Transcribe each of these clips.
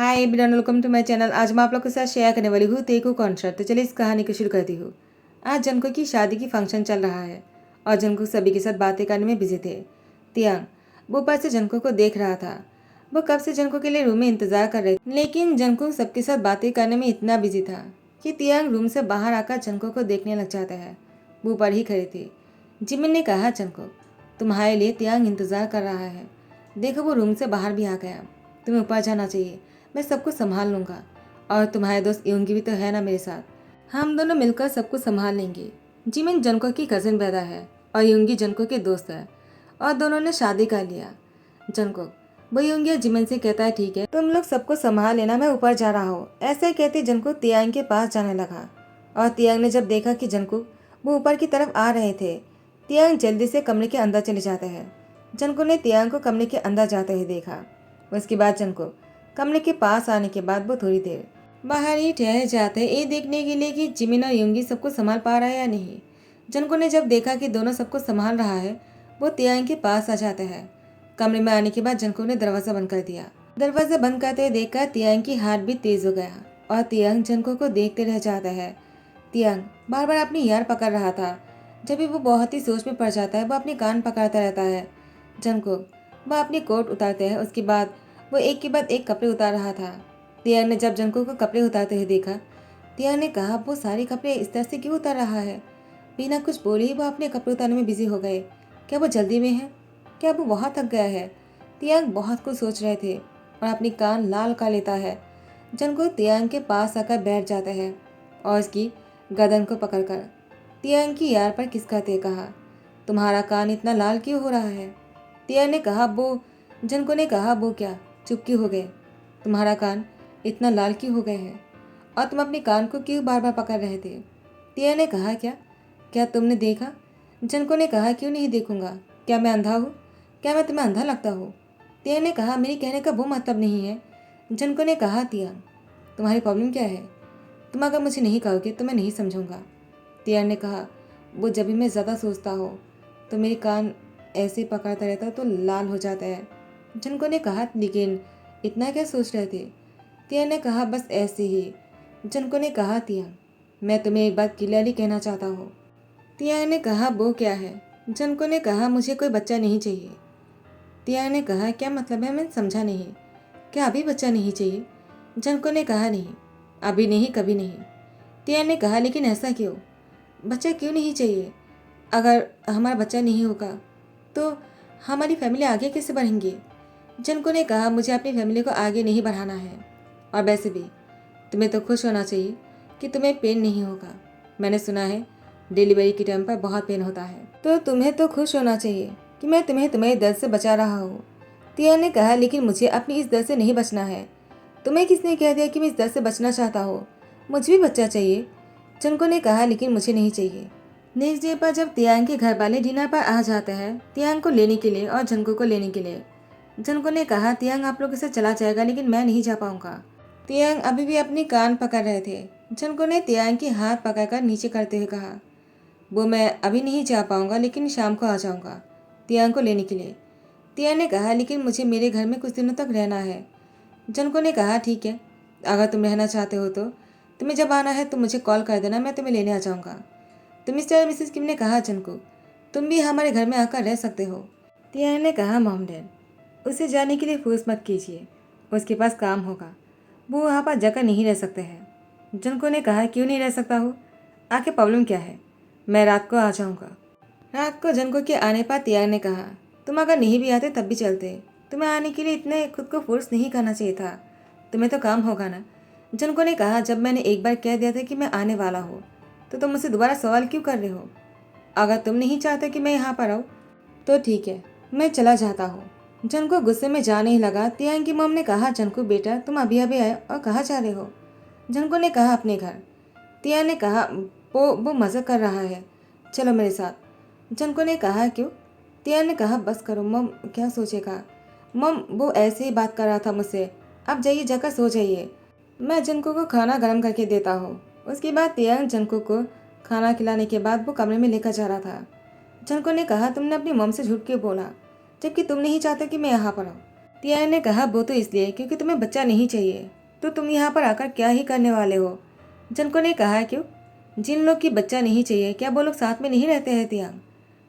Hi everyone, welcome to my channel. आज मैं आप लोग के साथ शेयर करने वाली हूँ तेकू कॉन्सर्ट। तो चलिए इस कहानी को शुरू करती हूँ। आज जंको की शादी की फंक्शन चल रहा है और जंको सभी के साथ बातें करने में बिजी थे। तियांग वो ऊपर से जंको को देख रहा था। वो कब से जंको के लिए रूम में इंतजार कर रहे थे, लेकिन जंको सबके साथ बातें करने में इतना बिजी था कि तियांग रूम से बाहर आकर जंको को देखने लग जाता है। वो ऊपर ही खड़े थे। जिमिन ने कहा, जंको तुम्हारे लिए तियांग इंतजार कर रहा है। देखो वो रूम से बाहर भी आ गया। तुम्हें ऊपर जाना चाहिए, मैं सब कुछ संभाल लूँगा। और तुम्हारे दोस्त योंगी भी तो है ना मेरे साथ, हम दोनों मिलकर सब कुछ संभाल लेंगे। जिमिन जंको की कजिन पैदा है और योंगी जंको के दोस्त है और दोनों ने शादी कर लिया। जंको वो योंगी और जिमिन से कहता है, ठीक है तुम लोग सबको संभाल लेना, मैं ऊपर जा रहा हूँ। ऐसे कहते जंको तियांग के पास जाने लगा और तियांग ने जब देखा कि जंको वो ऊपर की तरफ आ रहे थे, तियांग जल्दी से कमरे के अंदर चले जाते हैं। जंको ने तियांग को कमरे के अंदर जाते हुए देखा। उसके बाद जंको कमरे के पास आने के बाद वो थोड़ी देर बाहर ही ठहर जाते ये देखने के लिए कि जिमिन और योंगी सबको संभाल पा रहा है या नहीं। जंको ने जब देखा कि दोनों सबको संभाल रहा है, वो तियांग के पास आ जाता है। कमरे में आने के बाद जंको ने दरवाजा बंद कर दिया। दरवाजा बंद करते हुए देखकर तियांग की हार्ट भी तेज हो गया और तियांग जंको को देखते रह जाता है। तियांग बार बार अपनी यार पकड़ रहा था। जब भी वो बहुत ही सोच में पड़ जाता है, वो अपने कान पकड़ता रहता है। जंको वह अपनी कोट उतारते हैं। उसके बाद वो एक के बाद एक कपड़े उतार रहा था। तियांग ने जब जंको को कपड़े उतारते हुए देखा, तियांग ने कहा, वो सारे कपड़े इस तरह से क्यों उतार रहा है। बिना कुछ बोले ही वो अपने कपड़े उतारने में बिजी हो गए। क्या वो जल्दी में है? क्या वो बहुत थक गया है? तियांग बहुत कुछ सोच रहे थे और अपनी कान लाल कर लेता है। जंको तियांग के पास आकर बैठ जाता है और उसकी गर्दन को पकड़कर तियांग की यार पर किस करते कहा, तुम्हारा कान इतना लाल क्यों हो रहा है? तियांग ने कहा, वो जंको ने कहा, वो क्या चुप क्यों हो गए? तुम्हारा कान इतना लाल क्यों हो गए हैं और तुम अपने कान को क्यों बार बार पकड़ रहे थे? तियांग ने कहा, क्या क्या तुमने देखा? जंको ने कहा, क्यों नहीं देखूंगा, क्या मैं अंधा हूँ? क्या मैं तुम्हें अंधा लगता हूँ? तियांग ने कहा, मेरे कहने का वो मतलब नहीं है। जंको ने कहा, तियांग तुम्हारी प्रॉब्लम क्या है? तुम अगर मुझे नहीं कहोगे तो मैं नहीं समझूंगा। तियांग ने कहा, वो जब भी मैं ज़्यादा सोचता हो तो मेरे कान ऐसे पकड़ता रहता तो लाल हो जाता है। जंको ने कहा, लेकिन इतना क्या सोच रहे थे? तियांग ने कहा, बस ऐसे ही। जंको ने कहा, तियांग मैं तुम्हें एक बात क्लियरली कहना चाहता हूँ। तियांग ने कहा, वो क्या है? जंको ने कहा, मुझे कोई बच्चा नहीं चाहिए। तियांग ने कहा, क्या मतलब है? मैं समझा नहीं। क्या अभी बच्चा नहीं चाहिए? जंको ने कहा, नहीं अभी नहीं, कभी नहीं। तियांग ने कहा, लेकिन ऐसा क्यों? बच्चा क्यों नहीं चाहिए? अगर हमारा बच्चा नहीं होगा तो हमारी फैमिली आगे कैसे बढ़ेंगी? जंको ने कहा, मुझे अपनी फैमिली को आगे नहीं बढ़ाना है और वैसे भी तुम्हें तो खुश होना चाहिए कि तुम्हें पेन नहीं होगा। मैंने सुना है डिलीवरी के टाइम पर बहुत पेन होता है, तो तुम्हें तो खुश होना चाहिए कि मैं तुम्हें तुम्हारे दर्द से बचा रहा हूँ। तियांग ने कहा, लेकिन मुझे अपनी इस दर्द से नहीं बचना है। तुम्हें किसने कह दिया कि मैं इस दर्द से बचना चाहता हूँ? मुझे भी बच्चा चाहिए। जंको ने कहा, लेकिन मुझे नहीं चाहिए। नेक्स्ट डे पर जब तियांग के घर वाले डिनर पर आ जाते हैं तियांग को लेने के लिए और जंको को लेने के लिए, जंको ने कहा, तियांग आप लोगों के साथ चला जाएगा लेकिन मैं नहीं जा पाऊंगा। तियांग अभी भी अपनी कान पकड़ रहे थे। जंको ने तियांग की हाथ पकड़कर नीचे करते हुए कहा, वो मैं अभी नहीं जा पाऊंगा लेकिन शाम को आ जाऊंगा तियांग को लेने के लिए। तियांग ने कहा, लेकिन मुझे मेरे घर में कुछ दिनों तक रहना है। जंको ने कहा, ठीक है अगर तुम रहना चाहते हो तो तुम्हें जब आना है तो मुझे कॉल कर देना, मैं तुम्हें लेने आ जाऊंगा। तो मिस्टर मिसेस किम ने कहा, जंको तुम भी हमारे घर में आकर रह सकते हो। तियांग ने कहा, मॉम डैड उसे जाने के लिए फोर्स मत कीजिए, उसके पास काम होगा, वो वहाँ पर जगह नहीं रह सकते हैं। जंको ने कहा, क्यों नहीं रह सकता हो? आखिर प्रॉब्लम क्या है? मैं रात को आ जाऊँगा। रात को जंको के आने पर तियांग ने कहा, तुम अगर नहीं भी आते तब भी चलते, तुम्हें आने के लिए इतने खुद को फोर्स नहीं करना चाहिए था, तुम्हें तो काम होगा ना। जंको ने कहा, जब मैंने एक बार कह दिया था कि मैं आने वाला हूँ तो तुम मुझसे दोबारा सवाल क्यों कर रहे हो? अगर तुम नहीं चाहते कि मैं यहाँ पर आऊँ तो ठीक है, मैं चला जाता हूँ। जंको गुस्से में जाने ही लगा। तियांग की मॉम ने कहा, जंको बेटा तुम अभी अभी आए और कहाँ जा रहे हो? जंको ने कहा, अपने घर। तियांग ने कहा, वो मज़ा कर रहा है, चलो मेरे साथ। जंको ने कहा, क्यों? तियांग ने कहा, बस करो मॉम, क्या सोचेगा? मॉम वो ऐसे ही बात कर रहा था मुझसे, अब जाइए जाकर सो जाइए, मैं जंको को खाना गर्म करके देता हूँ। उसके बाद तियांग जंको को खाना खिलाने के बाद वो कमरे में लेकर जा रहा था। जंको ने कहा, तुमने अपनी मॉम से झूठ क्यों बोला जबकि तुम नहीं चाहते कि मैं यहाँ पर आऊँ? तियांग ने कहा, वो तो इसलिए क्योंकि तुम्हें बच्चा नहीं चाहिए तो तुम यहाँ पर आकर क्या ही करने वाले हो? जनको ने कहा, क्यों? जिन लोग की बच्चा नहीं चाहिए क्या वो लोग साथ में नहीं रहते हैं तियांग?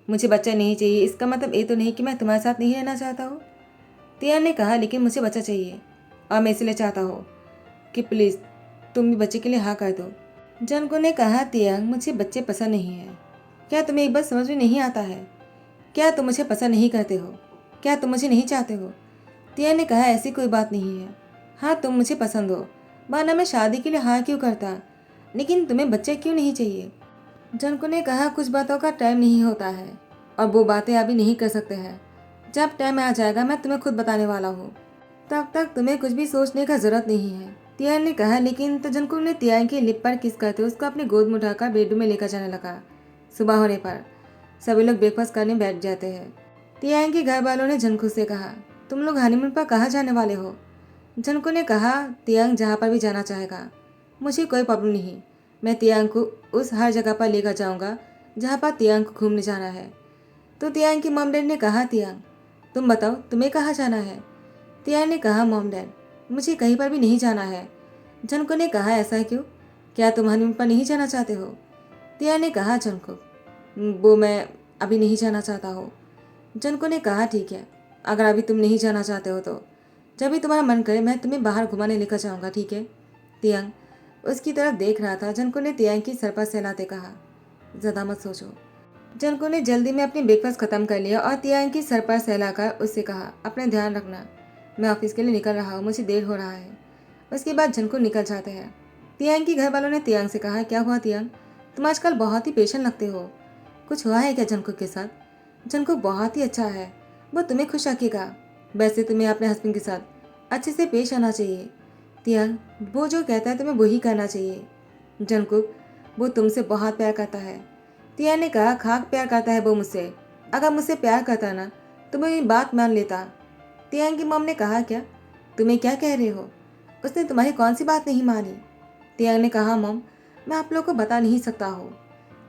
मुझे बच्चा नहीं चाहिए इसका मतलब ये तो नहीं कि मैं तुम्हारे साथ नहीं रहना चाहता हूँ। तियांग ने कहा, लेकिन मुझे बच्चा चाहिए और मैं इसलिए चाहता हूँ कि प्लीज़ तुम भी बच्चे के लिए हाँ कर दो। जनको ने कहा, तियांग मुझे बच्चे पसंद नहीं है। क्या तुम्हें एक बात समझ में नहीं आता है? क्या तुम मुझे पसंद नहीं करते हो? क्या तुम मुझे नहीं चाहते हो? तियांग ने कहा, ऐसी कोई बात नहीं है। हाँ तुम मुझे पसंद हो, वरना मैं शादी के लिए हाँ क्यों करता? लेकिन तुम्हें बच्चे क्यों नहीं चाहिए? जनको ने कहा, कुछ बातों का टाइम नहीं होता है और वो बातें अभी नहीं कर सकते हैं। जब टाइम आ जाएगा मैं तुम्हें खुद बताने वाला हूँ। तब तक तुम्हें कुछ भी सोचने का जरूरत नहीं है। तियांग ने कहा, लेकिन तो जनको ने तियांग की लिप पर किस करते उसको अपनी गोद में उठाकर बेडरूम में लेकर जाने लगा। सुबह होने पर सभी लोग ब्रेकफास्ट करने बैठ जाते हैं। तियांग के घर वालों ने जनको से कहा, तुम लोग हनीमून पर कहाँ जाने वाले हो? जनको ने कहा, तियांग जहाँ पर भी जाना चाहेगा मुझे कोई प्रॉब्लम नहीं। मैं तियांग को उस हर जगह पर लेकर जाऊंगा जहाँ पर तियांग को घूमने जाना है। तो तियांग की मॉम डैड ने कहा, तियांग तुम बताओ तुम्हें कहाँ जाना है? तियांग ने कहा, मॉम डैड मुझे कहीं पर भी नहीं जाना है। जनको ने कहा, ऐसा क्यों? क्या तुम हनीमून पर नहीं जाना चाहते हो? तियांग ने कहा, जनको वो मैं अभी नहीं जाना चाहता हूँ। जनको ने कहा, ठीक है अगर अभी तुम नहीं जाना चाहते हो तो जब भी तुम्हारा मन करे मैं तुम्हें बाहर घुमाने लेकर जाऊंगा, ठीक है? तियांग उसकी तरफ देख रहा था। जनको ने तियांग की सर पर सहलाते कहा, ज़्यादा मत सोचो। जनको ने जल्दी में अपनी ब्रेकफास्ट खत्म कर लिया और तियांग की सर पर सहलाकर उससे कहा, अपना ध्यान रखना, मैं ऑफिस के लिए निकल रहा हूँ, मुझे देर हो रहा है। उसके बाद जनको निकल जाते हैं। तियांग के घर वालों ने तियांग से कहा, क्या हुआ तियांग, तुम आजकल बहुत ही पेशेंट लगते हो, कुछ हुआ है क्या जनको के साथ? जनको बहुत ही अच्छा है, वो तुम्हें खुश रखेगा। वैसे तुम्हें अपने हस्बैंड के साथ अच्छे से पेश आना चाहिए। तियांग वो जो कहता है तुम्हें वही करना चाहिए। जंकुक वो तुमसे बहुत प्यार करता है। तियांग ने कहा, खाक प्यार करता है वो मुझसे? अगर मुझसे प्यार करता ना तो मैं ये बात मान लेता। तियांग की मॉम ने कहा, क्या तुम्हें क्या कह रहे हो? उसने तुम्हारी कौन सी बात नहीं मानी? तियांग ने कहा, मॉम मैं आप लोग को बता नहीं सकता हूँ।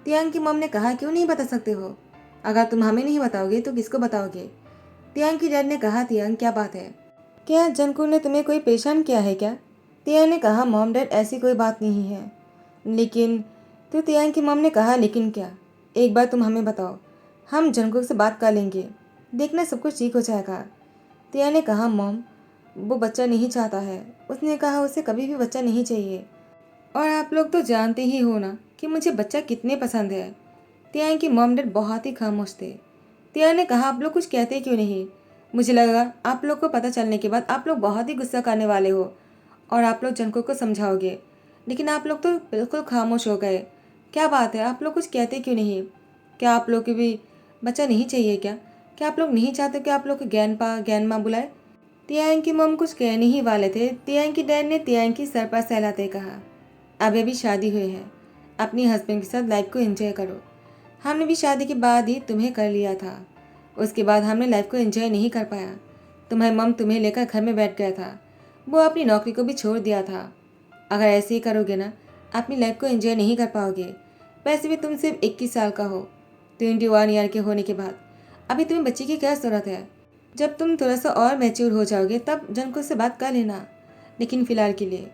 तियांग की मॉम ने कहा, क्यों नहीं बता सकते हो? अगर तुम हमें नहीं बताओगे तो किसको बताओगे? तियांग की डैड ने कहा, तियांग क्या बात है? क्या जंकुक ने तुम्हें कोई परेशान किया है क्या? तियांग ने कहा, मॉम डैड ऐसी कोई बात नहीं है। लेकिन तो तियांग की मॉम ने कहा, लेकिन क्या? एक बार तुम हमें बताओ, हम जंकुक से बात कर लेंगे, देखना सब कुछ ठीक हो जाएगा। तियांग ने कहा, मॉम वो बच्चा नहीं चाहता है, उसने कहा उसे कभी भी बच्चा नहीं चाहिए। और आप लोग तो जानते ही हो ना कि मुझे बच्चा कितने पसंद है। तियांग की मॉम डैड बहुत ही खामोश थे। तियांग ने कहा, आप लोग कुछ कहते क्यों नहीं? मुझे लगा आप लोग को पता चलने के बाद आप लोग बहुत ही गुस्सा करने वाले हो और आप लोग जनको को समझाओगे, लेकिन आप लोग तो बिल्कुल खामोश हो गए। क्या बात है, आप लोग कुछ कहते क्यों नहीं? क्या आप लोग को भी बच्चा नहीं चाहिए क्या? क्या आप लोग नहीं चाहते कि आप लोग को ज्ञान माँ बुलाए? तियांग की मम कुछ कहने ही वाले थे। तियांग की डैड ने तियांग की सर पर सहलाते कहा, अब अभी शादी हुई है, अपनी हस्बैंड के साथ लाइफ को एंजॉय करो। हमने भी शादी के बाद ही तुम्हें कर लिया था, उसके बाद हमने लाइफ को एंजॉय नहीं कर पाया। तुम्हारी मम तुम्हें लेकर घर में बैठ गया था, वो अपनी नौकरी को भी छोड़ दिया था। अगर ऐसे ही करोगे ना अपनी लाइफ को एंजॉय नहीं कर पाओगे। वैसे भी तुम सिर्फ 21 साल का हो, 21 ईयर के होने के बाद अभी तुम्हें बच्चे की क्या ज़रूरत है? जब तुम थोड़ा सा और मैच्योर हो जाओगे तब जनको से बात कर लेना, लेकिन फ़िलहाल के लिए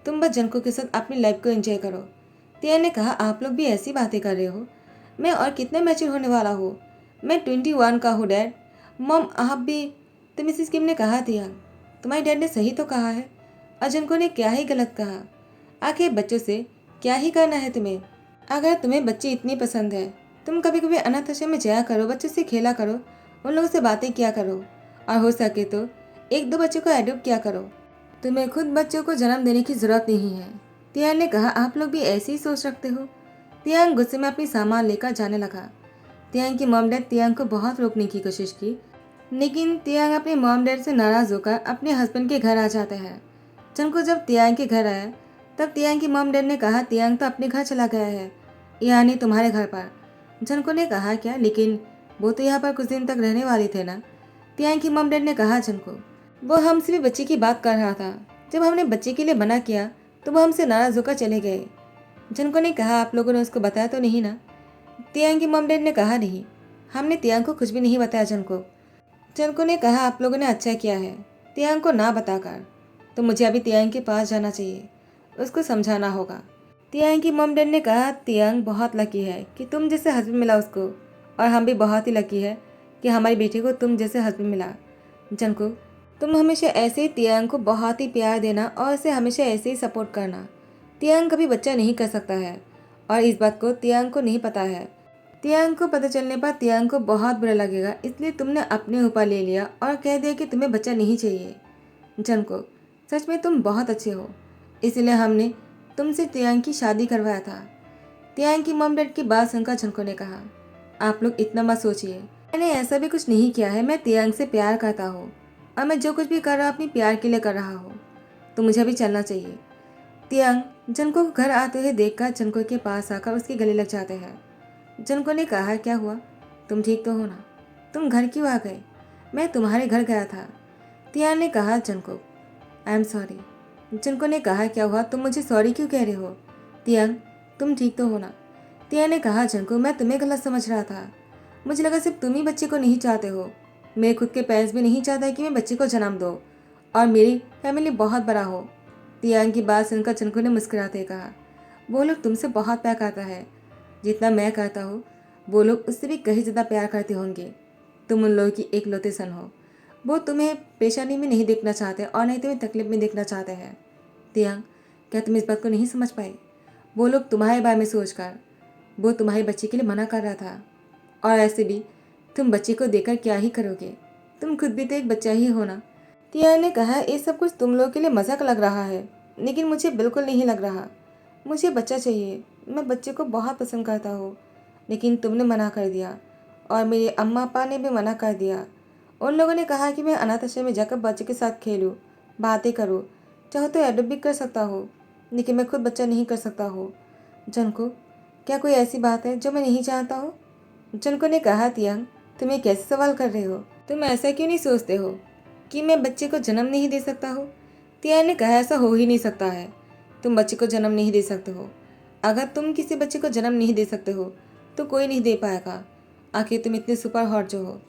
तुम बस जनको के साथ अपनी लाइफ को एंजॉय करो। तिया ने कहा, आप लोग भी ऐसी बातें कर रहे हो? मैं और कितने मैच्योर होने वाला हूँ? मैं 21 का हूँ डैड। मॉम आप भी? तो मिसिस किम ने कहा, तिया तुम्हारे डैड ने सही तो कहा है और जनको ने क्या ही गलत कहा। आखिर बच्चों से क्या ही करना है तुम्हें? अगर तुम्हें बच्चे इतनी पसंद है तुम कभी कभी अनाथ आश्रम में जाया करो, बच्चों से खेला करो, उन लोगों से बातें किया करो और हो सके तो 1-2 बच्चों को एडॉप्ट किया करो। तुम्हें खुद बच्चों को जन्म देने की जरूरत नहीं है। तियांग ने कहा, आप लोग भी ऐसे ही सोच रखते हो? तियांग गुस्से में अपनी सामान लेकर जाने लगा। तियांग की मॉम डैड तियांग को बहुत रोकने की कोशिश की, लेकिन तियांग अपने मॉम डैड से नाराज होकर अपने हस्बैंड के घर आ जाते हैं। जनको जब तियांग के घर आया तब तियांग की मॉम डैड ने कहा, तियांग तो अपने घर चला गया है, यानी तुम्हारे घर पर। जनको ने कहा, क्या? लेकिन वो तो यहाँ पर कुछ दिन तक रहने वाले थे ना? तियांग की मॉम डैड ने कहा, जनको वो हमसे भी बच्चे की बात कर रहा था, जब हमने बच्चे के लिए मना किया तो वो हमसे नाराज होकर चले गए। जनको ने कहा, आप लोगों ने उसको बताया तो नहीं ना? तियांग की मॉम डैड ने कहा, नहीं, हमने तियांग को कुछ भी नहीं बताया। जनको ने कहा, आप लोगों ने अच्छा किया है तियांग को ना बताकर। तो मुझे अभी तियांग के पास जाना चाहिए, उसको समझाना होगा। तियांग की मॉम डैड ने कहा, तियांग बहुत लकी है कि तुम जैसे हस्बैंड मिला उसको, और हम भी बहुत ही लकी है कि हमारी बेटी को तुम जैसे हस्बैंड मिला। जंगकुक, तुम हमेशा ऐसे ही तियांग को बहुत ही प्यार देना और उसे हमेशा ऐसे ही सपोर्ट करना। तियांग कभी बच्चा नहीं कर सकता है और इस बात को तियांग को नहीं पता है। तियांग को पता चलने पर तियांग को बहुत बुरा लगेगा, इसलिए तुमने अपने ऊपर ले लिया और कह दिया कि तुम्हें बच्चा नहीं चाहिए। जंगकुक, सच में तुम बहुत अच्छे हो, इसलिए हमने तुमसे तियांग की शादी करवाया था। तियांग की मॉम डैड की बात सुनकर जंगकुक ने कहा, आप लोग इतना मत सोचिए, मैंने ऐसा भी कुछ नहीं किया है। मैं तियांग से प्यार करता हूँ और मैं जो कुछ भी कर रहा हूँ अपनी प्यार के लिए कर रहा हूँ, तो मुझे भी चलना चाहिए। तियांग जंगकुक घर आते हुए देखकर जंगकुक के पास आकर उसके गले लग जाते हैं। जंगकुक ने कहा, क्या हुआ, तुम ठीक तो हो ना? तुम घर क्यों आ गए? मैं तुम्हारे घर गया था। तियांग ने कहा, Jungkook I am sorry. Jungkook ने कहा, क्या हुआ, तुम मुझे सॉरी क्यों कह रहे हो? तियांग, तुम ठीक तो हो ना? तियांग ने कहा, जंगकुक मैं तुम्हें गलत समझ रहा था, मुझे लगा सिर्फ तुम ही बच्चे को नहीं चाहते हो। मेरे खुद के पेरेंट्स भी नहीं चाहता कि मैं बच्चे को जन्म दो और मेरी फैमिली बहुत बड़ा हो। तियांग की बात सुनकर जंगकुक ने मुस्कुराते कहा, वो लोग तुमसे बहुत प्यार करता है, जितना मैं करता हूँ वो लोग उससे भी कहीं ज़्यादा प्यार करते होंगे। तुम उन लोगों की एकलौते सन हो। वो तुम्हें परेशानी में नहीं देखना चाहते और नहीं तुम्हें तकलीफ में देखना चाहते हैं। तियांग, क्या तुम इस बात को नहीं समझ पाए? वो लोग तुम्हारे बारे में सोचकर वो तुम्हारे बच्चे के लिए मना कर रहा था, और ऐसे भी तुम बच्चे को देकर क्या ही करोगे, तुम खुद भी तो एक बच्चा ही हो ना। तियांग ने कहा, ये सब कुछ तुम लोगों के लिए मजाक लग रहा है, लेकिन मुझे बिल्कुल नहीं लग रहा। मुझे बच्चा चाहिए, मैं बच्चे को बहुत पसंद करता हूँ, लेकिन तुमने मना कर दिया और मेरे अम्मा पापा ने भी मना कर दिया। उन लोगों ने कहा कि मैं अनाथ आश्रम में जाकर बच्चे के साथ खेलूँ, बातें करूँ, चाहो तो एडॉप्ट भी कर सकता हो, लेकिन मैं खुद बच्चा नहीं कर सकता हूँ। जंगकुक, क्या कोई ऐसी बात है जो मैं नहीं जानता हूँ? जंगकुक ने कहा, तियांग तुम ये कैसे सवाल कर रहे हो? तुम ऐसा क्यों नहीं सोचते हो कि मैं बच्चे को जन्म नहीं दे सकता हूँ? तियांग ने कहा, ऐसा हो ही नहीं सकता है, तुम बच्चे को जन्म नहीं दे सकते हो। अगर तुम किसी बच्चे को जन्म नहीं दे सकते हो तो कोई नहीं दे पाएगा। आखिर तुम इतने सुपर हॉट जो हो,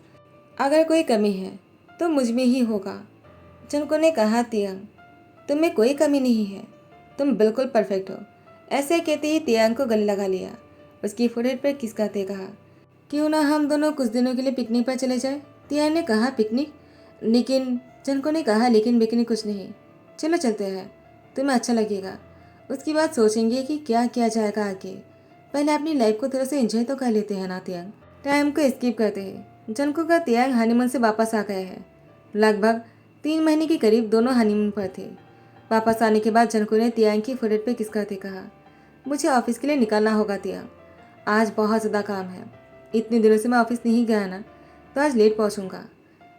अगर कोई कमी है तो मुझ में ही होगा। जंगकुक ने कहा, तियांग तुम में कोई कमी नहीं है, तुम बिल्कुल परफेक्ट हो। ऐसे कहते ही तियांग को गले लगा लिया, उसकी फोrehead पर किस करते कहा, क्यों ना हम दोनों कुछ दिनों के लिए पिकनिक पर चले जाए? तियांग ने कहा, पिकनिक? लेकिन जंगकुक ने कहा, लेकिन पिकनिक कुछ नहीं, चलो चलते हैं, तुम्हें अच्छा लगेगा। उसकी बात सोचेंगे कि क्या किया जाएगा आगे, पहले अपनी लाइफ को थोड़ा सा एंजॉय तो कर लेते हैं ना तियांग। टाइम को स्किप करते हैं। जंगकुक का तियांग हनीमून से वापस आ गए हैं। लगभग 3 महीने के करीब दोनों हनीमून पर थे। वापस आने के बाद जंगकुक ने तियांग की फोrehead पे किस करते कहा, मुझे ऑफिस के लिए निकलना होगा तियांग, आज बहुत ज़्यादा काम है। इतने दिनों से मैं ऑफिस नहीं गया ना, तो आज लेट पहुंचूंगा।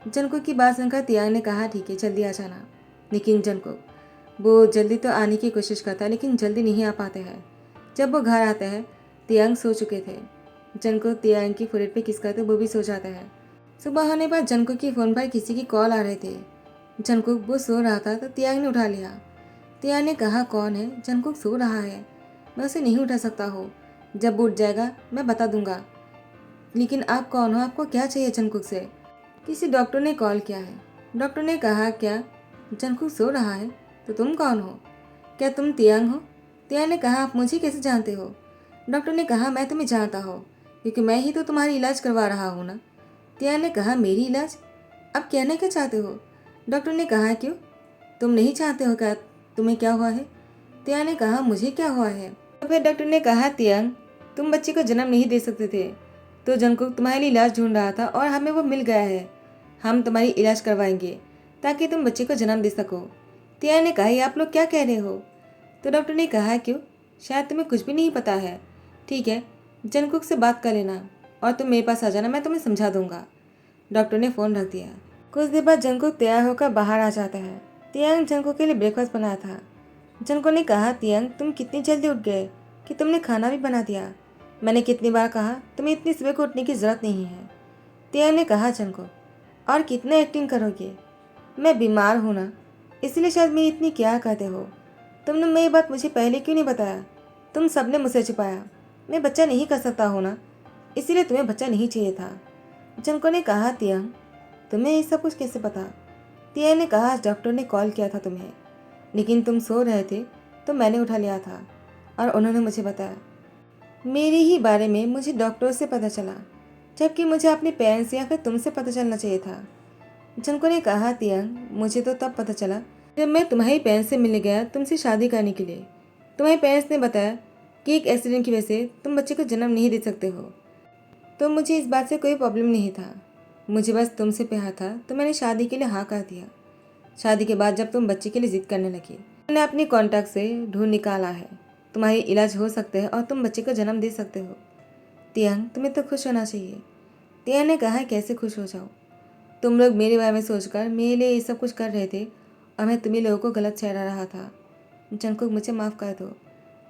जंगकुक की बात सुनकर तियांग ने कहा, ठीक है जल्दी आ जाना। लेकिन जंगकुक, वो जल्दी तो आने की कोशिश करता है लेकिन जल्दी नहीं आ पाते हैं। जब वो घर आते हैं तियांग सो चुके थे। जंगकुक तियांग की फोrehead पे किस करते वो भी सो जाते हैं। सुबह होने पर जंगकुक की फ़ोन पर किसी की कॉल आ रहे थे। जंगकुक वो सो रहा था तो तियांग ने उठा लिया। तियांग ने कहा, कौन है? जंगकुक सो रहा है, मैं उसे नहीं उठा सकता हूँ, जब वो उठ जाएगा मैं बता दूंगा। लेकिन आप कौन हो, आपको क्या चाहिए जंगकुक से? किसी डॉक्टर ने कॉल किया है। डॉक्टर ने कहा, क्या जंगकुक सो रहा है? तो तुम कौन हो? क्या तुम तियांग हो? तियांग ने कहा, आप मुझे कैसे जानते हो? डॉक्टर ने कहा, मैं तुम्हें जानता हूँ क्योंकि मैं ही तो तुम्हारी इलाज करवा रहा हूँ ना। तियांग ने कहा, मेरी इलाज? अब कहना क्या चाहते हो? डॉक्टर ने कहा, क्यों, तुम नहीं चाहते हो क्या, तुम्हें क्या हुआ है? तियांग ने कहा, मुझे क्या हुआ है? तो फिर डॉक्टर ने कहा, तियांग तुम बच्चे को जन्म नहीं दे सकते थे, तो जंगकुक तुम्हारे लिए इलाज ढूंढ रहा था और हमें वो मिल गया है। हम तुम्हारी इलाज करवाएंगे ताकि तुम बच्चे को जन्म दे सको। तियांग ने कहा, ये आप लोग क्या कह रहे हो? तो डॉक्टर ने कहा, क्यों, शायद तुम्हें कुछ भी नहीं पता है। ठीक है, जंगकुक से बात कर लेना और तुम मेरे पास आ जाना, मैं तुम्हें समझा दूंगा। डॉक्टर ने फ़ोन रख दिया। कुछ देर बाद जंगकुक तैयार होकर बाहर आ जाता है। तियांग जंगकुक के लिए ब्रेकफास्ट बनाया था। जंगकुक ने कहा, तियांग तुम कितनी जल्दी उठ गए कि तुमने खाना भी बना दिया। मैंने कितनी बार कहा तुम्हें इतनी सुबह को उठने की ज़रूरत नहीं है। तियांग ने कहा, जंगकुक और कितना एक्टिंग करोगे, मैं बीमार हूँ ना, इसलिए शायद मेरी इतनी क्या कहते हो। तुमने मेरी बात मुझे पहले क्यों नहीं बताया? तुम सबने मुझसे छुपाया। मैं बच्चा नहीं कर सकता हूँ ना, इसीलिए तुम्हें बच्चा नहीं चाहिए था। जंगकुक ने कहा, तियांग तुम्हें ये सब कुछ कैसे पता? तियांग ने कहा, डॉक्टर ने कॉल किया था तुम्हें, लेकिन तुम सो रहे थे तो मैंने उठा लिया था और उन्होंने मुझे बताया। मेरे ही बारे में मुझे डॉक्टर से पता चला, जबकि मुझे अपने पेरेंट्स या फिर तुमसे पता चलना चाहिए था। जंको ने कहा, तियांग, मुझे तो तब पता चला जब मैं तुम्हारे पेरेंट्स से मिलने गया तुमसे शादी करने के लिए। तुम्हारे पेरेंट्स ने बताया कि एक एक्सीडेंट की वजह से तुम बच्चे को जन्म नहीं दे सकते हो। तो मुझे इस बात से कोई प्रॉब्लम नहीं था, मुझे बस तुमसे प्यार था, तो मैंने शादी के लिए हाँ कर दिया। शादी के बाद जब तुम बच्चे के लिए जिद करने लगी, मैंने अपने कॉन्टैक्ट से ढूंढ निकाला है, तुम्हारी इलाज हो सकते हैं और तुम बच्चे को जन्म दे सकते हो। तियांग, तुम्हें तो खुश होना चाहिए। तियांग ने कहा, कैसे खुश हो जाओ? तुम लोग मेरे बारे में सोचकर मेरे लिए ये सब कुछ कर रहे थे और मैं तुम्हें लोगों को गलत ठहरा रहा था। जंकुक, मुझे माफ़ कर दो,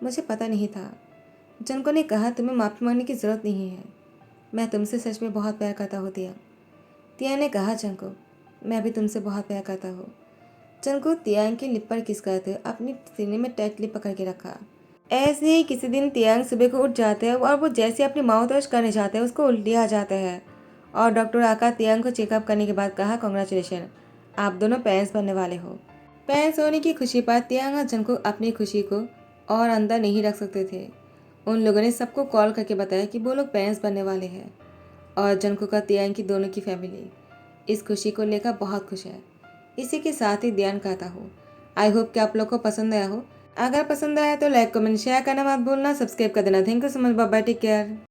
मुझे पता नहीं था। जंको ने कहा, तुम्हें माफ़ी मांगने की ज़रूरत नहीं है, मैं तुमसे सच में बहुत प्यार करता हूँ तियांग। तियांग ने कहा, जंकुक, मैं भी तुमसे बहुत प्यार करता हूँ। जंकुक तियांग की लिप पर किस करते अपनी सीने में टाइटली पकड़ के रखा। ऐसे ही किसी दिन तियांग सुबह को उठ जाते हैं और वो जैसे अपनी माउथ वॉश करने जाते हैं उसको उल्टी आ जाते हैं और डॉक्टर आकर तियांग को चेकअप करने के बाद कहा, कॉन्ग्रेचुलेशन, आप दोनों पेरेंट्स बनने वाले हो। पेरेंट्स होने की खुशी पर तियांग और जंकुक अपनी खुशी को और अंदर नहीं रख सकते थे। उन लोगों ने सबको कॉल करके बताया कि वो लोग पेरेंट्स बनने वाले हैं और जंकुक और तियांग की दोनों की फैमिली इस खुशी को लेकर बहुत खुश है। इसी के साथ ही ध्यान करता हूँ। आई होप कि आप लोग को पसंद आया हो। अगर पसंद आया तो लाइक कमेंट शेयर करना मत भूलना, सब्सक्राइब कर देना। Thank you so much, bye bye, take care.